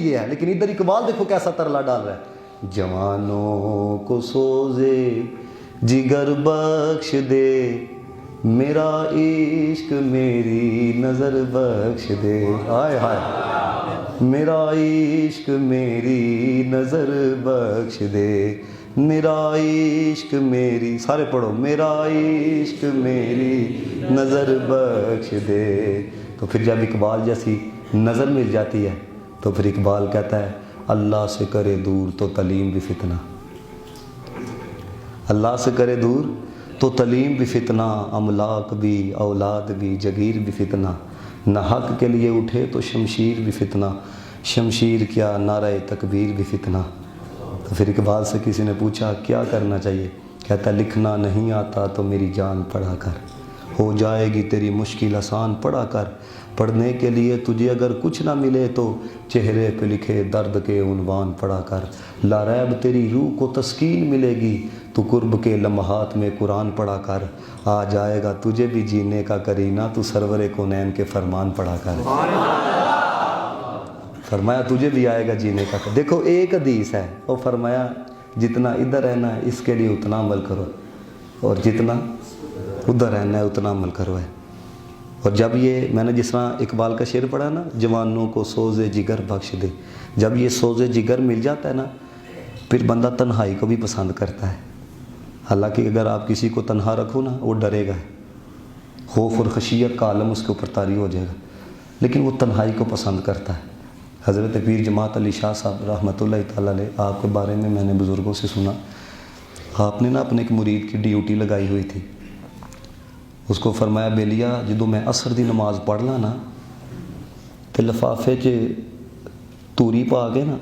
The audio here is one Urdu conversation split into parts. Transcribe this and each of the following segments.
گیا ہے، لیکن ادھر اقبال دیکھو کیسا ترلا ڈال رہا ہے، جوانوں کو سوزے جگر بخش دے، میرا عشق میری نظر بخش دے، ہائے ہائے، میرا عشق میری نظر بخش دے، میرا عشق میری، سارے پڑھو، میرا عشق میری نظر بخش دے۔ تو پھر جب اقبال جیسی نظر مل جاتی ہے تو پھر اقبال کہتا ہے اللہ سے کرے دور تو تعلیم بھی فتنہ، اللہ سے کرے دور تو تعلیم بھی فتنہ، املاک بھی اولاد بھی جگیر بھی فتنہ، نہ حق کے لیے اٹھے تو شمشیر بھی فتنہ، شمشیر کیا نعرہ تکبیر بھی فتنہ۔ تو پھر اقبال سے کسی نے پوچھا کیا کرنا چاہیے، کہتا لکھنا نہیں آتا تو میری جان پڑھا کر، ہو جائے گی تیری مشکل آسان پڑھا کر، پڑھنے کے لیے تجھے اگر کچھ نہ ملے تو چہرے پہ لکھے درد کے عنوان پڑھا کر، لا ریب تیری روح کو تسکین ملے گی، تو قرب کے لمحات میں قرآن پڑھا کر، آ جائے گا تجھے بھی جینے کا کرینہ، تو سرور کونین کے فرمان پڑھا کر، فرمایا تجھے بھی آئے گا جینے کا۔ دیکھو ایک حدیث ہے، وہ فرمایا جتنا ادھر رہنا ہے اس کے لیے اتنا عمل کرو، اور جتنا ادھر رہنا ہے اتنا عمل کرو ہے۔ اور جب یہ میں نے جس طرح اقبال کا شعر پڑھا نا، جوانوں کو سوز جگر بخش دے، جب یہ سوز جگر مل جاتا ہے نا پھر بندہ تنہائی کو بھی پسند کرتا ہے۔ حالانکہ اگر آپ کسی کو تنہا رکھو نا وہ ڈرے گا، خوف اور خشیت کا عالم اس کے اوپر طاری ہو جائے گا، لیکن وہ تنہائی کو پسند کرتا ہے۔ حضرت پیر جماعت علی شاہ صاحب رحمۃ اللہ تعالیٰ علیہ، آپ کے بارے میں نے بزرگوں سے سنا، آپ نے نا اپنے ایک مرید کی ڈیوٹی لگائی ہوئی تھی، اس کو فرمایا بیلیا جدو میں عصر دی نماز پڑھ لا نا تے لفافے چ توری پا کے نا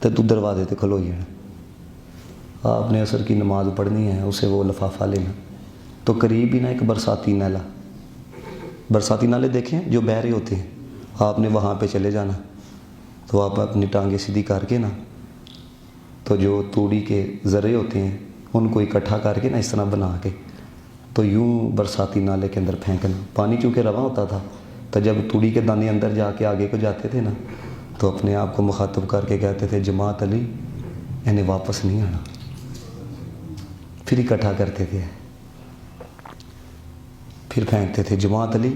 تے تو دروازے تے کھلو جانا، آپ نے عصر کی نماز پڑھنی ہے، اسے وہ لفافہ لینا، تو قریب ہی نا ایک برساتی نالا، برساتی نالے دیکھیں جو بہہ رہے ہوتے ہیں، آپ نے وہاں پہ چلے جانا، تو آپ اپنی ٹانگیں سیدھی کر کے نا تو جو توڑی کے ذرے ہوتے ہیں ان کو اکٹھا کر کے نا اس طرح بنا کے تو یوں برساتی نالے کے اندر پھینکنا، پانی چونکہ رواں ہوتا تھا تو جب توڑی کے دانے اندر جا کے آگے کو جاتے تھے نا تو اپنے آپ کو مخاطب کر کے کہتے تھے جماعت علی انہیں واپس نہیں آنا، پھر اکٹھا کرتے تھے، پھر پھینکتے تھے جماعت علی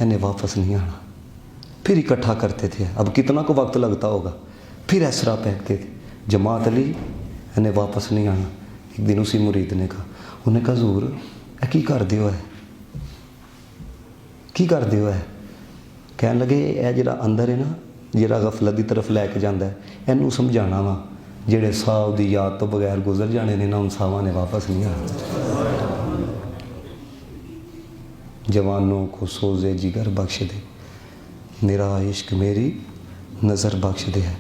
انہیں واپس نہیں آنا، پھر اکٹھا کرتے تھے، اب کتنا کو وقت لگتا ہوگا، پھر اس طرح پھینکتے تھے جماعت علی انہیں واپس نہیں آنا۔ ایک دن اسی مرید نے کہا، انہوں نے کہا حضور کی کر دیو ہے، کی کر دیو ہے، کہنے لگے اے جڑا اندر ہے نا جڑا غفلت دی طرف لے کے جاندہ ہے اینوں سمجھانا وا، جڑے ساؤ دی یاد تو بغیر گزر جانے نے نا ان ساواں نے واپس نہیں آنا۔ جوانوں کو سوزے جگر بخش دے، میرا عشق میری نظر بخش دے ہے۔